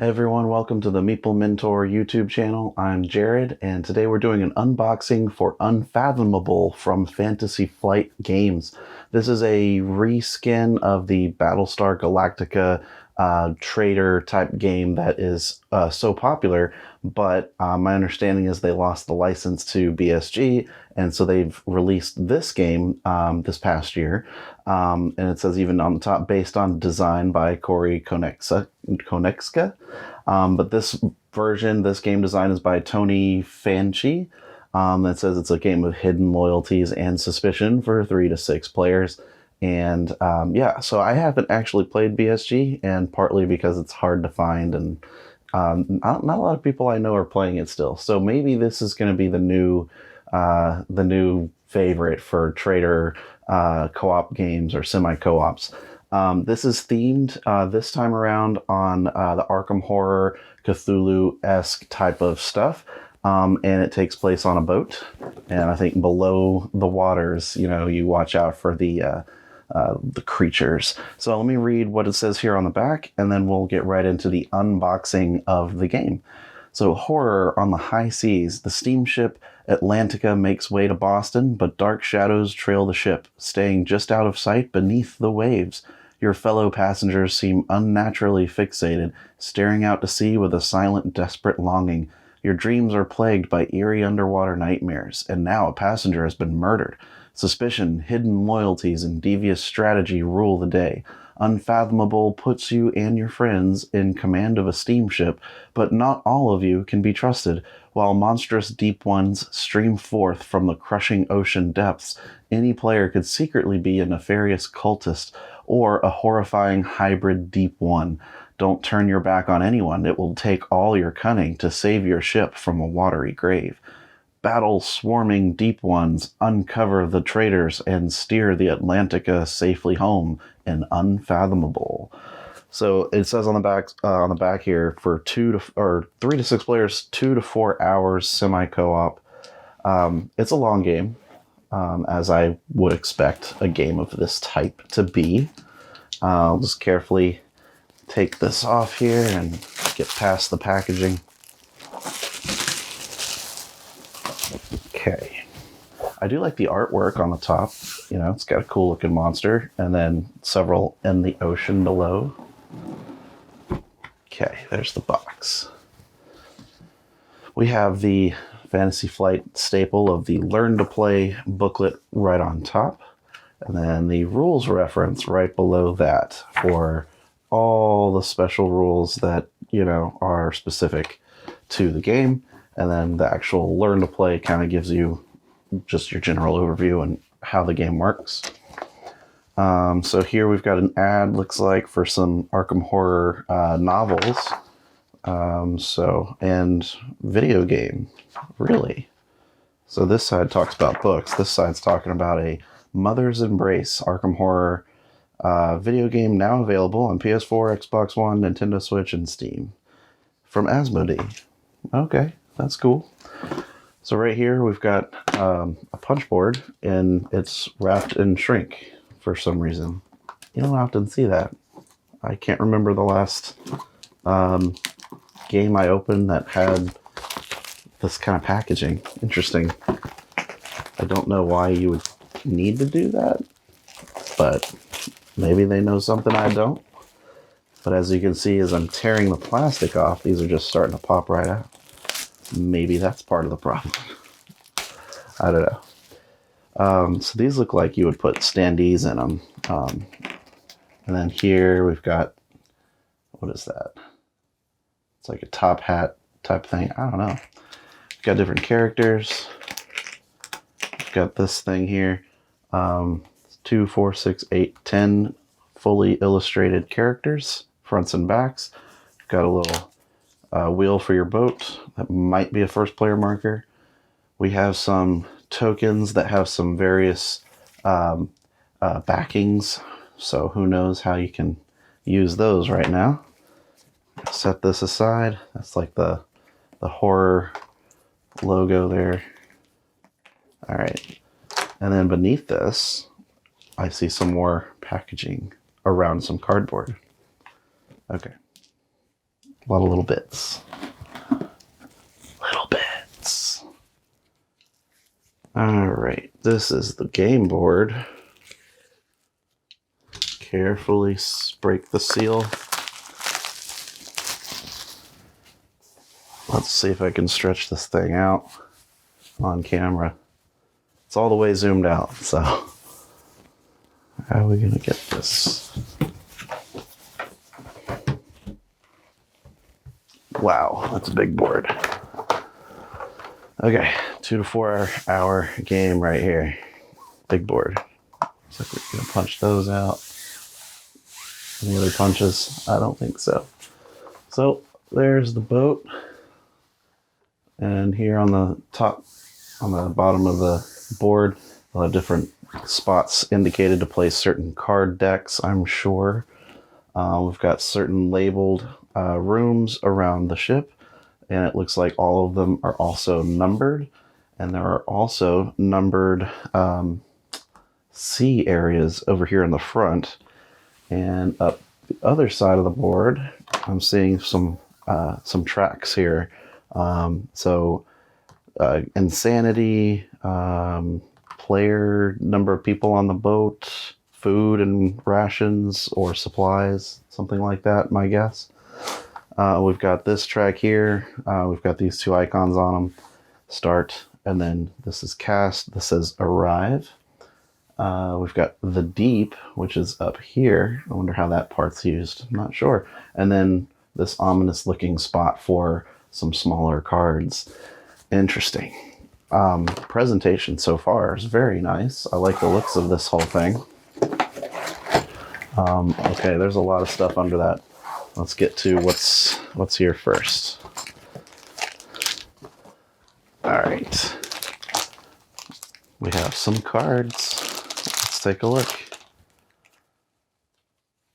Hey everyone, welcome to the Meeple Mentor YouTube channel. I'm Jared, and today we're doing an unboxing for Unfathomable from Fantasy Flight Games. This is a reskin of the Battlestar Galactica trader type game that is so popular, but my understanding is they lost the license to BSG, and so they've released this game this past year. And it says even on the top, based on design by Konieczka. But this version, this game design is by Tony Fanchi. That says it's a game of hidden loyalties and suspicion for 3 to 6 players. And yeah, so I haven't actually played BSG, and partly because it's hard to find, and not a lot of people I know are playing it still. So maybe this is going to be the new favorite for trader co-op games or semi-co-ops. This is themed this time around on the Arkham Horror, Cthulhu-esque type of stuff. And it takes place on a boat. And I think below the waters, you watch out for the creatures. So let me read what it says here on the back, and then we'll get right into the unboxing of the game. So, horror on the high seas. The steamship Atlantica makes way to Boston, but dark shadows trail the ship, staying just out of sight beneath the waves. Your fellow passengers seem unnaturally fixated, staring out to sea with a silent, desperate longing. Your dreams are plagued by eerie underwater nightmares, and now a passenger has been murdered. Suspicion, hidden loyalties, and devious strategy rule the day. Unfathomable puts you and your friends in command of a steamship, but not all of you can be trusted. While monstrous deep ones stream forth from the crushing ocean depths, any player could secretly be a nefarious cultist or a horrifying hybrid deep one. Don't turn your back on anyone. It will take all your cunning to save your ship from a watery grave. Battle swarming deep ones, uncover the traitors, and steer the Atlantica safely home in Unfathomable. So it says on the back here for 3 to 6 players, 2 to 4 hours semi-co-op. It's a long game, as I would expect a game of this type to be. I'll just carefully take this off here and get past the packaging. Okay. I do like the artwork on the top. It's got a cool looking monster, and then several in the ocean below. Okay, there's the box. We have the Fantasy Flight staple of the Learn to Play booklet right on top, and then the rules reference right below that for all the special rules that, are specific to the game. And then the actual Learn to Play kind of gives you just your general overview and how the game works. So here we've got an ad, looks like, for some Arkham Horror novels. And video game, really. So this side talks about books. This side's talking about a Mother's Embrace Arkham Horror video game now available on PS4, Xbox One, Nintendo Switch, and Steam. From Asmodee. Okay. That's cool. So right here we've got a punch board, and it's wrapped in shrink for some reason. You don't often see that. I can't remember the last game I opened that had this kind of packaging. Interesting. I don't know why you would need to do that, but maybe they know something I don't. But as you can see, as I'm tearing the plastic off, these are just starting to pop right out. Maybe that's part of the problem. I don't know. So these look like you would put Standees in them. And then here we've got, what is that? It's like a top hat type thing. I don't know. We've got different characters. We've got this thing here. 2, 4, 6, 8, 10 fully illustrated characters, fronts and backs. We've got a little wheel for your boat. That might be a first player marker. We have some tokens that have some various backings. So who knows how you can use those right now. Set this aside. That's like the horror logo there. All right. And then beneath this, I see some more packaging around some cardboard. Okay. A lot of little bits. Little bits. Alright, this is the game board. Carefully break the seal. Let's see if I can stretch this thing out on camera. It's all the way zoomed out, so how are we gonna get this? Wow, that's a big board. Okay, 2 to 4 hour game right here. Big board. Looks like we're gonna punch those out. Any other punches? I don't think so. So there's the boat. And here on the top, on the bottom of the board, we'll have different spots indicated to place certain card decks, I'm sure. We've got certain labeled rooms around the ship, and it looks like all of them are also numbered. And there are also numbered sea areas over here in the front. And up the other side of the board, I'm seeing some tracks here. Insanity, player number of people on the boat, food and rations or supplies, something like that, my guess. We've got this track here. We've got these two icons on them. Start, and then this is cast. This says arrive. We've got the deep, which is up here. I wonder how that part's used. I'm not sure. And then this ominous looking spot for some smaller cards. Interesting. Presentation so far is very nice. I like the looks of this whole thing. Okay, there's a lot of stuff under that. Let's get to what's here first. All right. We have some cards. Let's take a look.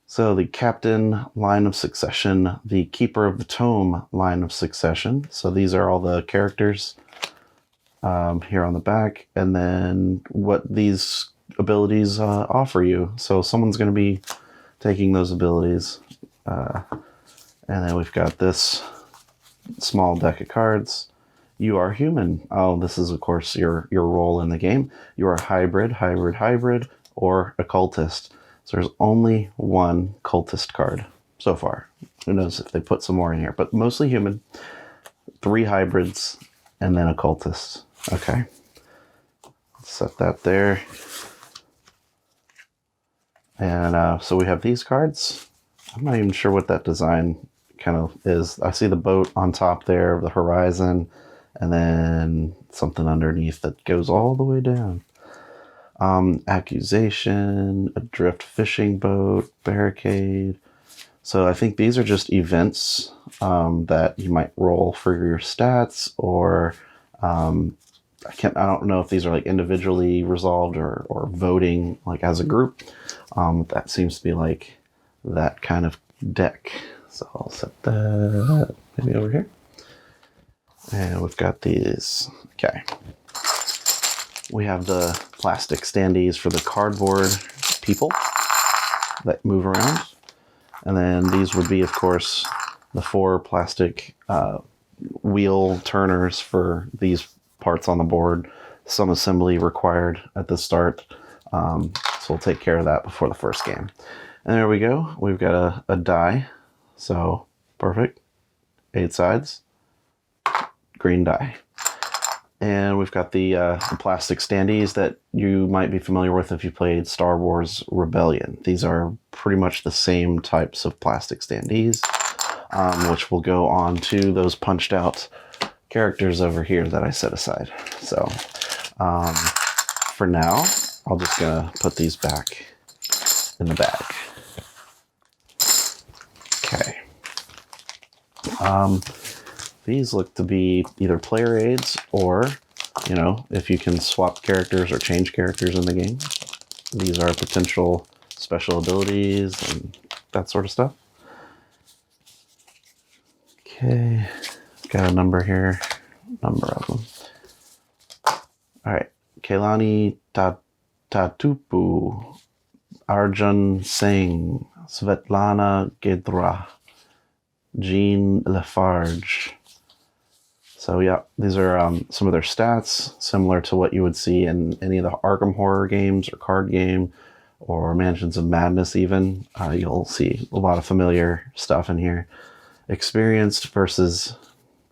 So the Captain line of succession, the Keeper of the Tome line of succession. So these are all the characters here on the back, and then what these abilities offer you. So someone's going to be taking those abilities. And then we've got this small deck of cards. You are human. Oh, this is, of course, your role in the game. You are hybrid, or occultist. So there's only one cultist card so far. Who knows if they put some more in here, but mostly human. 3 hybrids, and then occultist. Okay. Let's set that there. And so we have these cards. I'm not even sure what that design kind of is. I see the boat on top there, the horizon, and then something underneath that goes all the way down. Accusation, adrift fishing boat, barricade. So I think these are just events that you might roll for your stats, or I don't know if these are like individually resolved or voting like as a group. That seems to be like that kind of deck. So I'll set that maybe over here. And we've got these. Okay. We have the plastic standees for the cardboard people that move around. And then these would be, of course, the 4 plastic wheel turners for these parts on the board. Some assembly required at the start. So we'll take care of that before the first game. And there we go. We've got a die. So perfect. 8 sides. Green die. And we've got the plastic standees that you might be familiar with if you played Star Wars Rebellion. These are pretty much the same types of plastic standees, which will go on to those punched out characters over here that I set aside. So for now, I'm just gonna put these back in the bag. Okay. These look to be either player aids or, you know, if you can swap characters or change characters in the game. These are potential special abilities and that sort of stuff. Okay, got a number here, number of them. All right, Kailani Tatupu, Arjun Singh, Svetlana Gedra, Jean Lafarge. So yeah, these are some of their stats, similar to what you would see in any of the Arkham Horror games or card game or Mansions of Madness even. You'll see a lot of familiar stuff in here. Experienced versus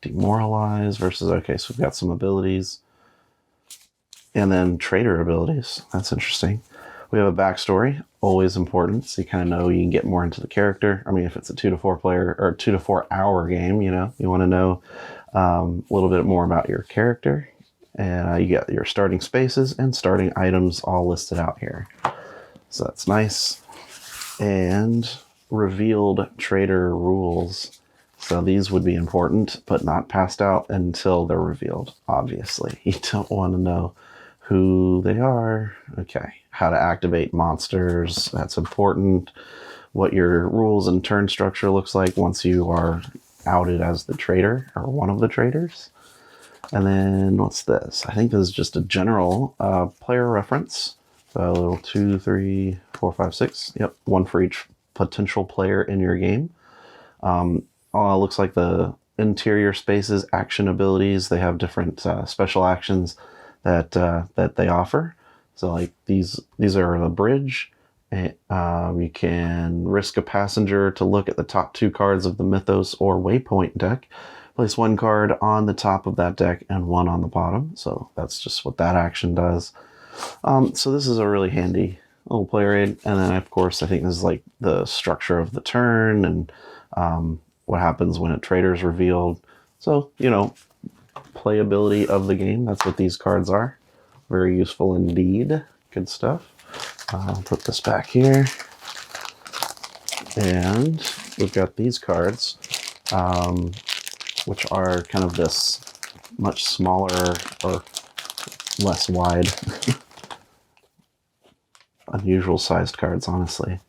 demoralized versus, okay, so we've got some abilities. And then trader abilities. That's interesting. We have a backstory, always important, so you kind of know you can get more into the character. I mean, if it's a 2 to 4 player or 2 to 4 hour game, you know, you want to know a little bit more about your character. And you get your starting spaces and starting items all listed out here. So that's nice. And revealed trader rules. So these would be important, but not passed out until they're revealed, obviously. You don't want to know who they are. Okay, how to activate monsters, that's important. What your rules and turn structure looks like once you are outed as the traitor or one of the traitors. And then what's this? I think this is just a general player reference. So a little 2, 3, 4, 5, 6. Yep, one for each potential player in your game. Looks like the interior spaces, action abilities. They have different special actions that they offer. So like these are the bridge. You can risk a passenger to look at the top 2 cards of the Mythos or Waypoint deck. Place 1 card on the top of that deck and 1 on the bottom. So that's just what that action does. So this is a really handy little player aid. And then of course I think this is like the structure of the turn and what happens when a traitor is revealed. So, you know, playability of the game. That's what these cards are. Very useful indeed. Good stuff. I'll put this back here. And we've got these cards, which are kind of this much smaller or less wide, unusual sized cards, honestly.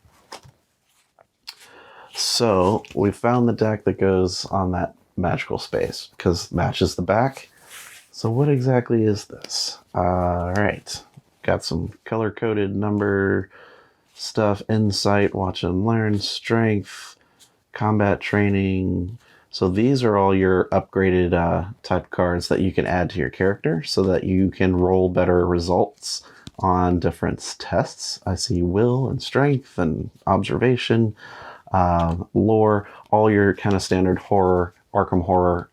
So we found the deck that goes on that magical space because matches the back. So what exactly is this? All right, got some color-coded number stuff, insight, watch and learn, strength, combat training. So these are all your upgraded type cards that you can add to your character so that you can roll better results on different tests. I see will and strength and observation, lore, all your kind of standard horror, Arkham Horror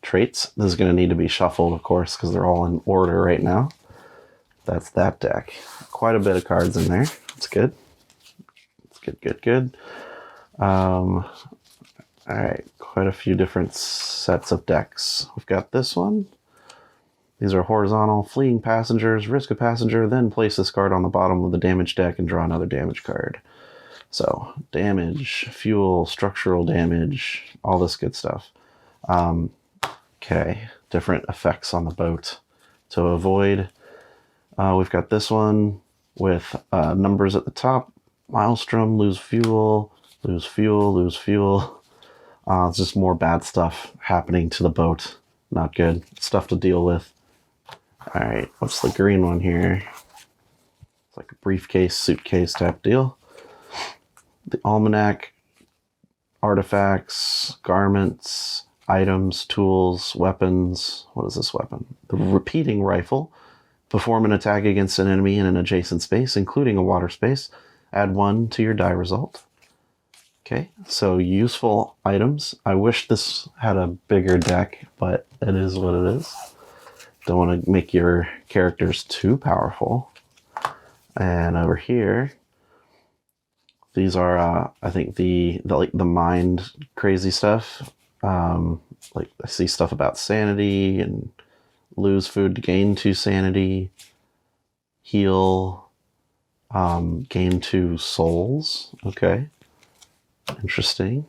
traits. This is going to need to be shuffled, of course, because they're all in order right now. That's that deck. Quite a bit of cards in there. It's good. It's good. All right, quite a few different sets of decks. We've got this one. These are horizontal. Fleeing passengers. Risk a passenger, then place this card on the bottom of the damage deck and draw another damage card. So, damage, fuel, structural damage, all this good stuff. Okay, different effects on the boat. To avoid, we've got this one with numbers at the top. Maelstrom, lose fuel, lose fuel, lose fuel. It's just more bad stuff happening to the boat. Not good. Stuff to deal with. All right, what's the green one here? It's like a briefcase, suitcase type deal. The almanac, artifacts, garments, items, tools, weapons. What is this weapon? The repeating rifle. Perform an attack against an enemy in an adjacent space, including a water space. Add 1 to your die result. Okay, so useful items. I wish this had a bigger deck, but it is what it is. Don't want to make your characters too powerful. And over here, these are, I think, the mind crazy stuff. Like I see stuff about sanity and lose food to gain 2 sanity, heal, gain 2 souls. Okay, interesting.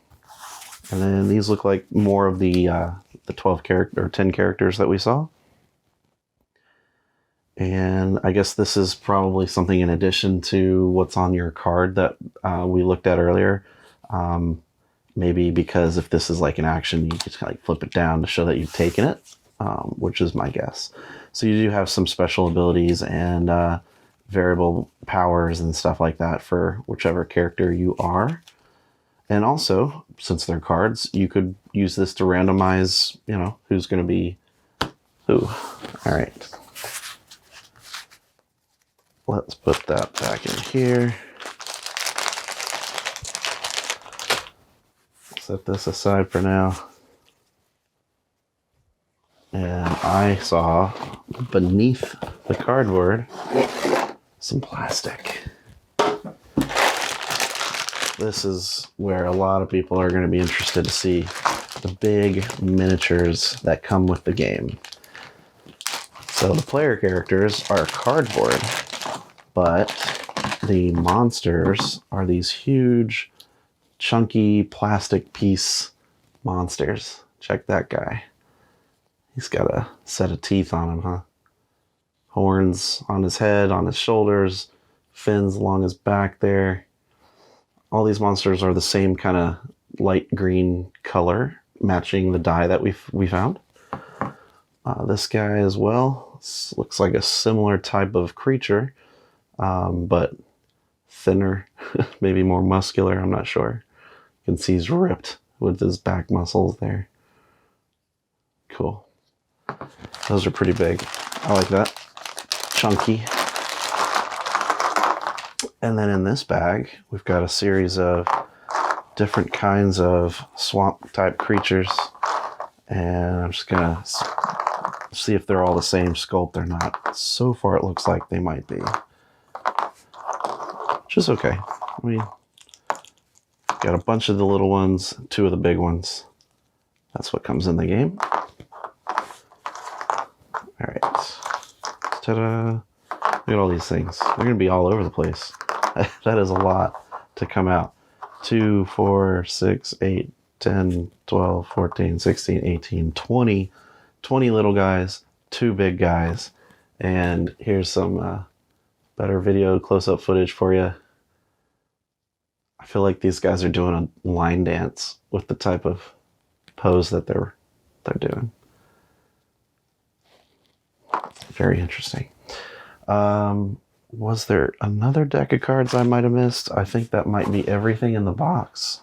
And then these look like more of the 12 character or 10 characters that we saw. And I guess this is probably something in addition to what's on your card that we looked at earlier. Maybe because if this is like an action, you just kind of like flip it down to show that you've taken it, which is my guess. So you do have some special abilities and variable powers and stuff like that for whichever character you are. And also, since they're cards, you could use this to randomize, you know, who's going to be who. All right. Let's put that back in here. Set this aside for now. And I saw beneath the cardboard some plastic. This is where a lot of people are going to be interested to see the big miniatures that come with the game. So the player characters are cardboard, but the monsters are these huge, chunky plastic piece monsters. Check that guy. He's got a set of teeth on him, huh? Horns on his head, on his shoulders, fins along his back there. All these monsters are the same kind of light green color, matching the dye that we found. This guy as well. This looks like a similar type of creature, but thinner, maybe more muscular, I'm not sure. You can see he's ripped with his back muscles there. Cool. Those are pretty big. I like that. Chunky. And then in this bag, we've got a series of different kinds of swamp type creatures. And I'm just gonna see if they're all the same sculpt or not. So far it looks like they might be. Which is okay. I mean, got a bunch of the little ones, 2 of the big ones. That's what comes in the game. Alright. Ta-da! Look at all these things. They're going to be all over the place. That is a lot to come out. 2, 4, 6, 8, 10, 12, 14, 16, 18, 20. 20 little guys, 2 big guys. And here's some better video close-up footage for you. I feel like these guys are doing a line dance with the type of pose that they're doing. Very interesting. Was there another deck of cards I might have missed? I think that might be everything in the box.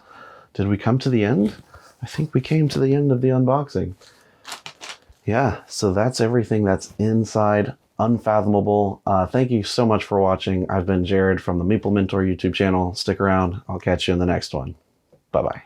Did we come to the end? I think we came to the end of the unboxing. Yeah, so that's everything that's inside Unfathomable. Thank you so much for watching. I've been Jared from the Meeple Mentor YouTube channel. Stick around. I'll catch you in the next one. Bye-bye.